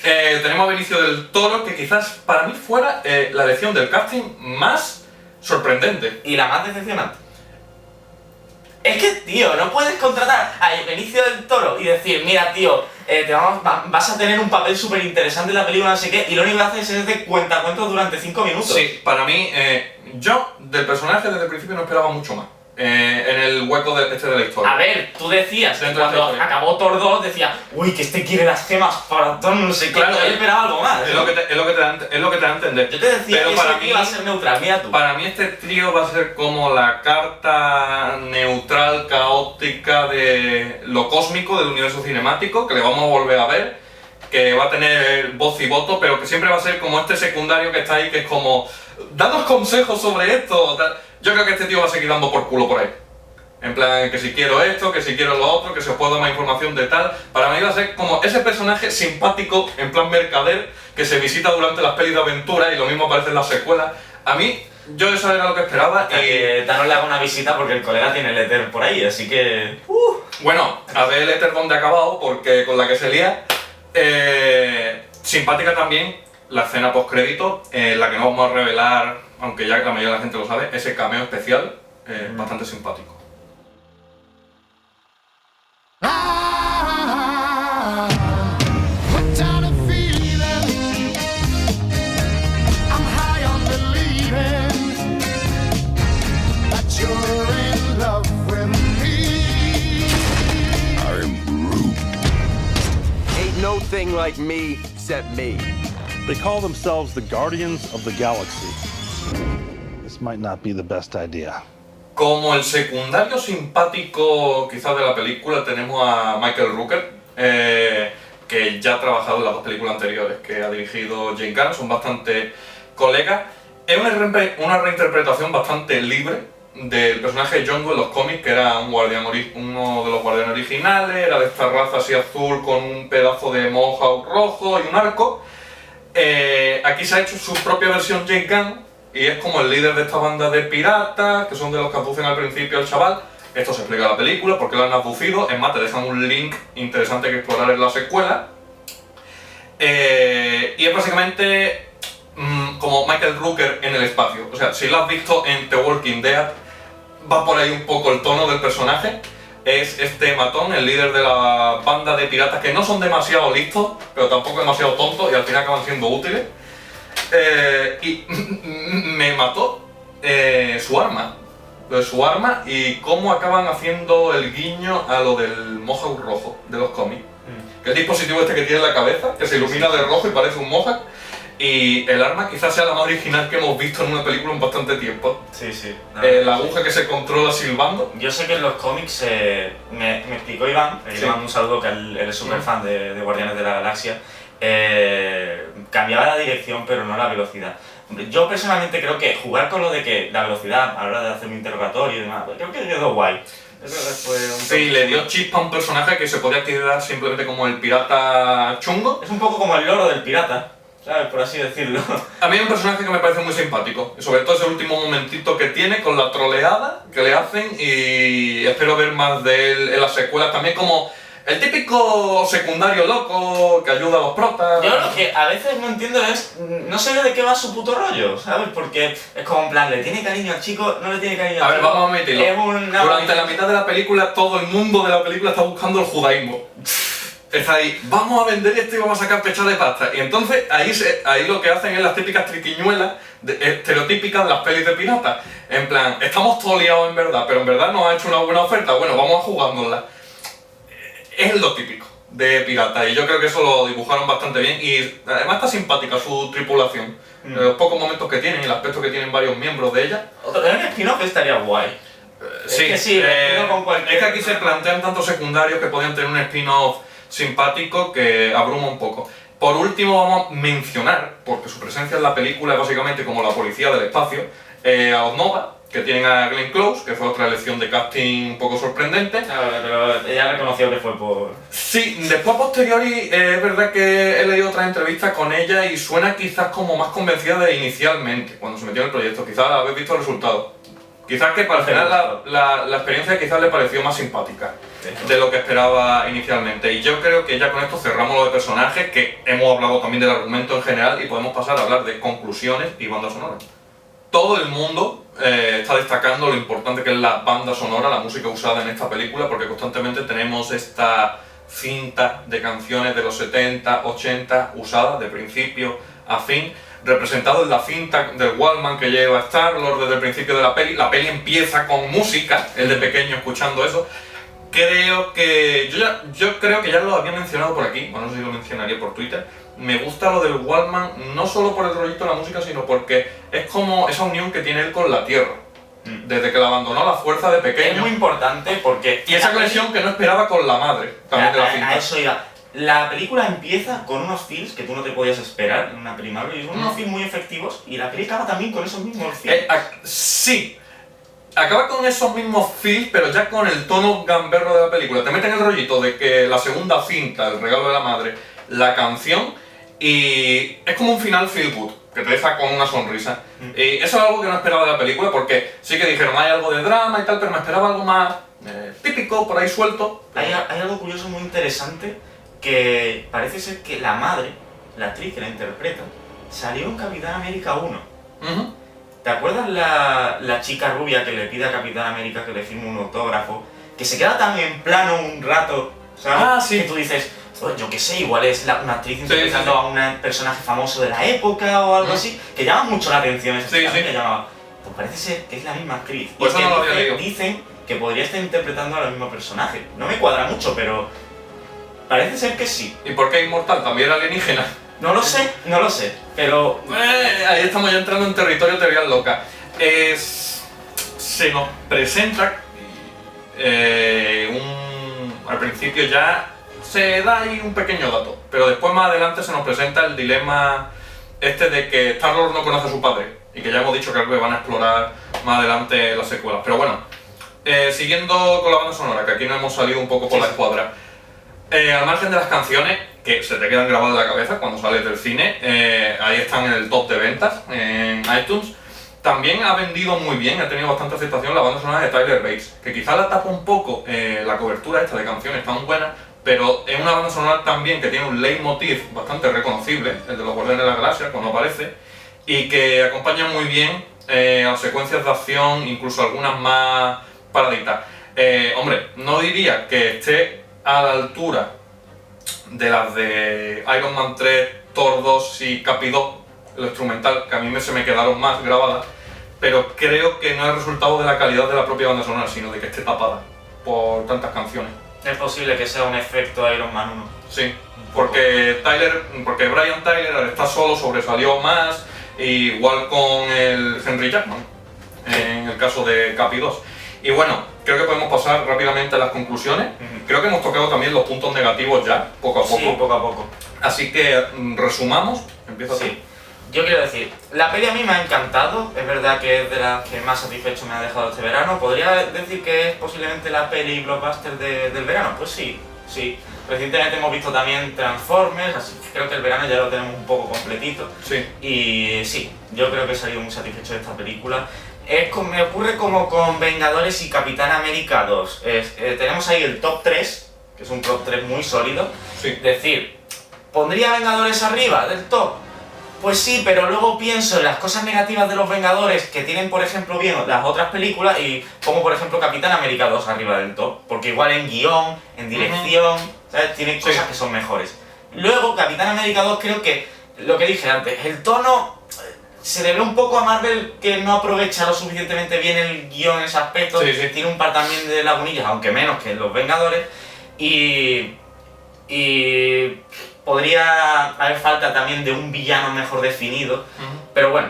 Tenemos a Benicio del Toro, que quizás para mí fuera la elección del casting más sorprendente. Y la más decepcionante. Es que, tío, no puedes contratar a Benicio del Toro y decir, mira, tío, vas a tener un papel súper interesante en la película, no sé qué, y lo único que haces es de cuentacuentos durante 5 minutos. Sí, para mí, yo del personaje desde el principio no esperaba mucho más. En el hueco de la historia. A ver, tú decías, que Dentro de la cuando historia. acabó Thor 2, decías, uy, que este quiere las gemas para Thor, no sé qué, Claro, yo esperaba algo más. Es lo que te da a entender. Yo te decía Pero que para ese tío mí, iba a ser neutral, mira tú. Para mí este trío va a ser como la carta neutral, caótica de lo cósmico del universo cinemático, que le vamos a volver a ver, que va a tener voz y voto, pero que siempre va a ser como este secundario que está ahí, que es como, danos consejos sobre esto. Tal. Yo creo que este tío va a seguir dando por culo por ahí. En plan, que si quiero esto, que si quiero lo otro, que se os puedo dar más información de tal. Para mí va a ser como ese personaje simpático, en plan mercader, que se visita durante las pelis de aventura y lo mismo aparece en las secuelas. A mí, yo eso era lo que esperaba y... Thanos le haga una visita porque el colega tiene el éter por ahí, así que... Bueno, a ver el éter donde ha acabado, porque con la que se lía... simpática también la escena post-crédito, la que no vamos a revelar, aunque ya la mayoría de la gente lo sabe, ese cameo especial, bastante simpático. No thing like me except me. They call themselves the Guardians of the Galaxy. This might not be the best idea. Como el secundario simpático quizás de la película tenemos a Michael Rooker, que ya ha trabajado en las dos películas anteriores que ha dirigido James Gunn, son bastante colegas. Es una reinterpretación bastante libre del personaje de Yondu en los cómics, que era uno de los guardianes originales, era de esta raza así azul con un pedazo de mohawk rojo y un arco. Aquí se ha hecho su propia versión James Gunn y es como el líder de esta banda de piratas, que son de los que abducen al principio al chaval. Esto se explica en la película, porque lo han abducido, es más, te dejan un link interesante que explorar en la secuela. Y es básicamente como Michael Rooker en el espacio. O sea, si lo has visto en The Walking Dead, va por ahí un poco el tono del personaje. Es este matón, el líder de la banda de piratas que no son demasiado listos, pero tampoco demasiado tontos y al final acaban siendo útiles. Y me mató su arma. Lo de su arma y cómo acaban haciendo el guiño a lo del mohawk rojo de los cómics. Que el dispositivo este que tiene en la cabeza, que se ilumina de rojo y parece un mohawk. Y el arma quizás sea la más original que hemos visto en una película en bastante tiempo. Sí, sí. La aguja que se controla silbando. Yo sé que en los cómics me explicó Iván, le Sí. mando un saludo, que él es súper fan de Guardianes de la Galaxia. Cambiaba la dirección pero no la velocidad. Yo personalmente creo que jugar con lo de que la velocidad a la hora de hacer un interrogatorio y demás, creo que quedó guay. Sí, le dio chispa a un personaje que se podía activar simplemente como el pirata chungo. Es un poco como el loro del pirata, ¿sabes? Por así decirlo. A mí es un personaje que me parece muy simpático, sobre todo ese último momentito que tiene con la troleada que le hacen y espero ver más de él en las secuelas también como el típico secundario loco que ayuda a los protas. Yo lo que a veces no entiendo es, no sé de qué va su puto rollo, ¿sabes? Porque es como en plan, ¿le tiene cariño al chico? ¿No le tiene cariño al A ver, chico? vamos a admitirlo. Es una... Durante la mitad de la película todo el mundo de la película está buscando el judaísmo. Está ahí, vamos a vender esto y vamos a sacar pechada de pasta. Y entonces ahí lo que hacen es las típicas triquiñuelas estereotípicas de las pelis de piratas. En plan, estamos todos liados en verdad, pero en verdad nos ha hecho una buena oferta. Bueno, vamos a jugárnosla. Es lo típico de pirata y yo creo que eso lo dibujaron bastante bien y además está simpática su tripulación. Los pocos momentos que tienen y el aspecto que tienen varios miembros de ella. En un spin-off estaría guay. Sí, es que sí, con cualquier... es que aquí se plantean tantos secundarios que podían tener un spin-off simpático que abruma un poco. Por último vamos a mencionar, porque su presencia en la película es básicamente como la policía del espacio, a Osnova, que tienen a Glenn Close, que fue otra elección de casting un poco sorprendente. Pero ella reconoció que fue por... Sí, después posteriori es verdad que he leído otras entrevistas con ella y suena quizás como más convencida de inicialmente, cuando se metió en el proyecto. Quizás habéis visto el resultado. Quizás que para el final la experiencia quizás le pareció más simpática de lo que esperaba inicialmente. Y yo creo que ya con esto cerramos lo de personajes, que hemos hablado también del argumento en general, y podemos pasar a hablar de conclusiones y banda sonora. Todo el mundo está destacando lo importante que es la banda sonora, la música usada en esta película, porque constantemente tenemos esta cinta de canciones de los 70, 80 usadas de principio a fin, representado en la cinta del Walkman que lleva Star-Lord desde el principio de la peli. La peli empieza con música, él de pequeño escuchando eso. Creo que... Yo creo que ya lo había mencionado por aquí, o no sé si lo mencionaría por Twitter. Me gusta lo del Walkman, no solo por el rollito de la música, sino porque es como esa unión que tiene él con la Tierra. Desde que la abandonó la fuerza de pequeño. Es muy importante porque... Y esa conexión que no esperaba con la madre, también de la cinta. A eso iba. La película empieza con unos feels que tú no te podías esperar en una primaria, y son unos feels muy efectivos, y la peli acaba también con esos mismos feels. Sí, acaba con esos mismos feels, pero ya con el tono gamberro de la película. Te meten el rollito de que la segunda cinta, el regalo de la madre, la canción, y es como un final feel good, que te deja con una sonrisa. Y eso es algo que no esperaba de la película, porque sí que dijeron hay algo de drama y tal, pero me esperaba algo más típico, por ahí suelto. Hay algo curioso muy interesante, que parece ser que la madre, la actriz que la interpreta, salió en Capitán América 1. ¿Te acuerdas la chica rubia que le pide a Capitán América que le firme un autógrafo? Que se queda tan en plano un rato, ¿sabes? Ah, sí. Que tú dices, pues yo qué sé, igual es una actriz interpretando a un personaje famoso de la época o algo así, que llama mucho la atención ese chico, que llamaba. Pues parece ser que es la misma actriz. Pues y eso no lo había leído. Dicen que podría estar interpretando al mismo personaje. No me cuadra mucho, pero parece ser que sí. ¿Y por qué Inmortal? ¿También era alienígena? No lo sé, pero... Ahí estamos ya entrando en territorio teorías locas. Se nos presenta al principio ya se da ahí un pequeño dato, pero después más adelante se nos presenta el dilema este de que Star-Lord no conoce a su padre, y que ya hemos dicho que algo que van a explorar más adelante en las secuelas. Pero bueno, siguiendo con la banda sonora, que aquí nos hemos salido un poco por la escuadra. Al margen de las canciones, que se te quedan grabadas en la cabeza cuando sales del cine, ahí están en el top de ventas en iTunes. También ha vendido muy bien, ha tenido bastante aceptación la banda sonora de Tyler Bates, que quizás la tapa un poco la cobertura esta de canciones tan buenas, pero es una banda sonora también que tiene un leitmotiv bastante reconocible, el de los Guardianes de la Galaxia, cuando aparece, y que acompaña muy bien a secuencias de acción, incluso algunas más paraditas. Hombre, no diría que esté a la altura de las de Iron Man 3, Thor 2 y Capi 2, lo instrumental, que a mí se me quedaron más grabadas, pero creo que no es resultado de la calidad de la propia banda sonora, sino de que esté tapada por tantas canciones. Es posible que sea un efecto Iron Man 1. Sí, porque Brian Tyler al estar solo sobresalió más, igual con el Henry Jackman, en el caso de Capi 2. Y bueno, creo que podemos pasar rápidamente a las conclusiones. Creo que hemos tocado también los puntos negativos ya, poco a poco. Sí, poco a poco. Así que resumamos, empieza Sí. Yo quiero decir, la peli a mí me ha encantado, es verdad que es de las que más satisfecho me ha dejado este verano. ¿Podría decir que es posiblemente la peli blockbuster del verano? Pues sí, sí. Recientemente hemos visto también Transformers, así que creo que el verano ya lo tenemos un poco completito. Sí. Y sí, yo creo que he salido muy satisfecho de esta película. Me ocurre como con Vengadores y Capitán América 2. Tenemos ahí el top 3, que es un top 3 muy sólido. Sí. Es decir, ¿pondría Vengadores arriba del top? Pues sí, pero luego pienso en las cosas negativas de los Vengadores que tienen, por ejemplo, bien las otras películas, y como por ejemplo Capitán América 2 arriba del top, porque igual en guión, en dirección, ¿sabes? Tienen cosas que son mejores. Luego, Capitán América 2 creo que, lo que dije antes, el tono se le ve un poco a Marvel que no aprovecha lo suficientemente bien el guión en ese aspecto. Sí, sí. Tiene un par también de lagunillas, aunque menos que los Vengadores, y podría haber falta también de un villano mejor definido, pero bueno,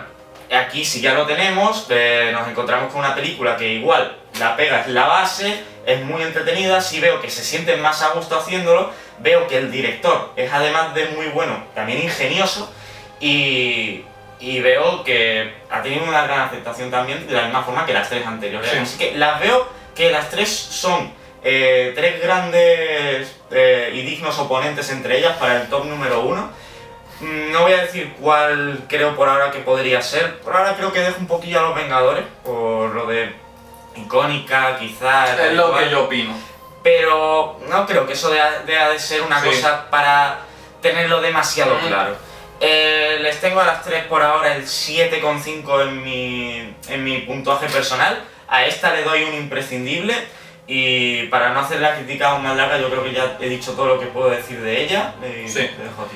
aquí si ya lo tenemos, nos encontramos con una película que igual la pega es la base, es muy entretenida. Si veo que se sienten más a gusto haciéndolo, veo que el director es además de muy bueno, también ingenioso, y veo que ha tenido una gran aceptación también, de la misma forma que las tres anteriores. Sí. Así que las veo que las tres son tres grandes y dignos oponentes entre ellas para el top número 1. No voy a decir cuál creo por ahora que podría ser. Por ahora creo que dejo un poquillo a los Vengadores, por lo de icónica, quizás. Es lo que yo opino. Pero no creo que eso deba de ser una Sí. cosa para tenerlo demasiado claro. Les tengo a las 3 por ahora el 7,5 en mi puntuaje personal. A esta le doy un imprescindible. Y para no hacer la crítica aún más larga, yo creo que ya he dicho todo lo que puedo decir de ella. Sí. Te dejo a ti.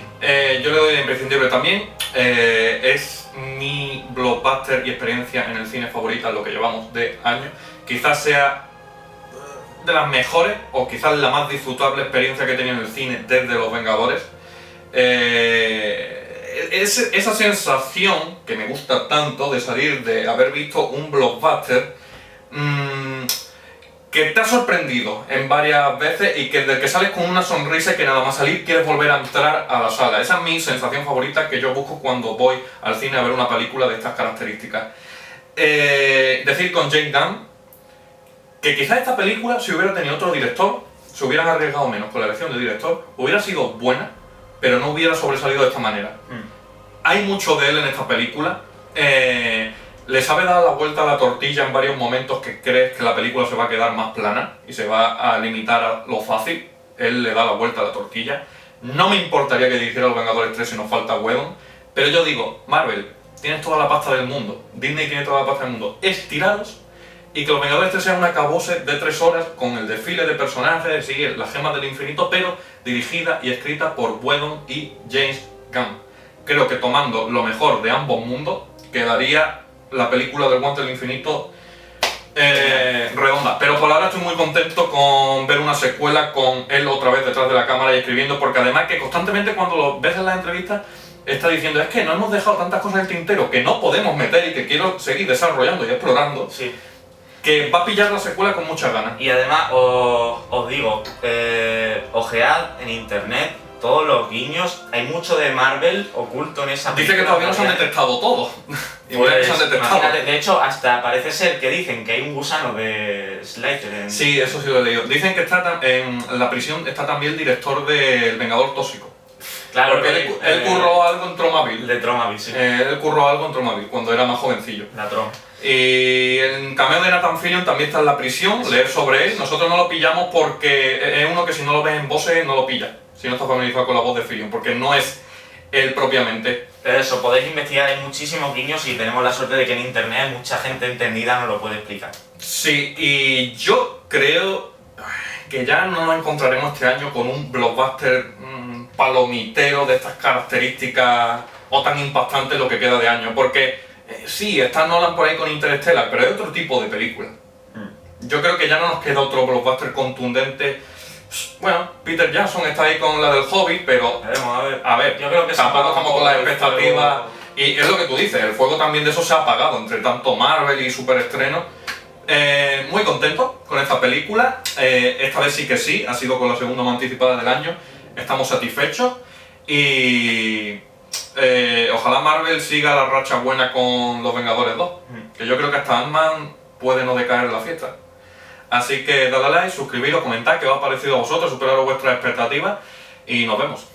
Yo le doy de imprescindible también. Es mi blockbuster y experiencia en el cine favorita en lo que llevamos de año. Quizás sea de las mejores o quizás la más disfrutable experiencia que he tenido en el cine desde Los Vengadores. Esa sensación que me gusta tanto de salir de haber visto un blockbuster que te ha sorprendido en varias veces y que del que sales con una sonrisa y que nada más salir quieres volver a entrar a la sala. Esa es mi sensación favorita que yo busco cuando voy al cine a ver una película de estas características. Decir con James Gunn que quizás esta película, si hubiera tenido otro director, se hubieran arriesgado menos con la elección de director, hubiera sido buena, pero no hubiera sobresalido de esta manera. Hay mucho de él en esta película. Le sabe dar la vuelta a la tortilla en varios momentos que crees que la película se va a quedar más plana y se va a limitar a lo fácil. Él le da la vuelta a la tortilla. No me importaría que dirigiera Los Vengadores 3 si nos falta Whedon, pero yo digo, Marvel, tienes toda la pasta del mundo, Disney tiene toda la pasta del mundo, estiraros y que Los Vengadores 3 sea un acabose de 3 horas con el desfile de personajes, sí, las gemas del infinito, pero dirigida y escrita por Whedon y James Gunn. Creo que tomando lo mejor de ambos mundos quedaría la película del Guante del Infinito redonda. Pero por ahora estoy muy contento con ver una secuela con él otra vez detrás de la cámara y escribiendo, porque además que constantemente cuando lo ves en las entrevistas está diciendo es que no hemos dejado tantas cosas en el tintero que no podemos meter y que quiero seguir desarrollando y explorando, Sí. que va a pillar la secuela con muchas ganas. Y además os digo, ojead en internet todos los guiños, hay mucho de Marvel oculto en esa Dice que película. todavía no se han detectado todos. Igual que se han detectado. Imagínate, de hecho, hasta parece ser que dicen que hay un gusano de Slicer en... Sí, eso sí lo he leído. Dicen que está en la prisión está también el director del Vengador Tóxico. Claro, Porque él curró algo en Tromaville. de Tromaville, sí. Él curró algo en Tromaville cuando era más jovencillo. La Trom. Y el cameo de Nathan Fillion también está en la prisión, leer sobre él. Nosotros no lo pillamos porque es uno que si no lo ves en voces no lo pillas. Si no estás familiarizado con la voz de Fillion, porque no es él propiamente. Pero eso, podéis investigar, hay muchísimos guiños y tenemos la suerte de que en internet mucha gente entendida nos lo puede explicar. Sí, y yo creo que ya no nos encontraremos este año con un blockbuster palomitero de estas características o tan impactante lo que queda de año, porque sí, está Nolan por ahí con Interstellar, pero hay otro tipo de película. Yo creo que ya no nos queda otro blockbuster contundente. Bueno, Peter Jackson está ahí con la del Hobbit, pero Veremos, a ver, yo creo que se tampoco apaga estamos un con las poco el expectativas. fuego. Y es lo que tú dices, el fuego también de eso se ha apagado entre tanto Marvel y superestrenos. Muy contento con esta película. Esta vez sí que sí, ha sido con la segunda más anticipada del año. Estamos satisfechos y ojalá Marvel siga la racha buena con Los Vengadores 2. Que yo creo que hasta Ant-Man puede no decaer en la fiesta. Así que dadle like, suscribiros, comentad qué os ha parecido a vosotros, superaros vuestras expectativas y nos vemos.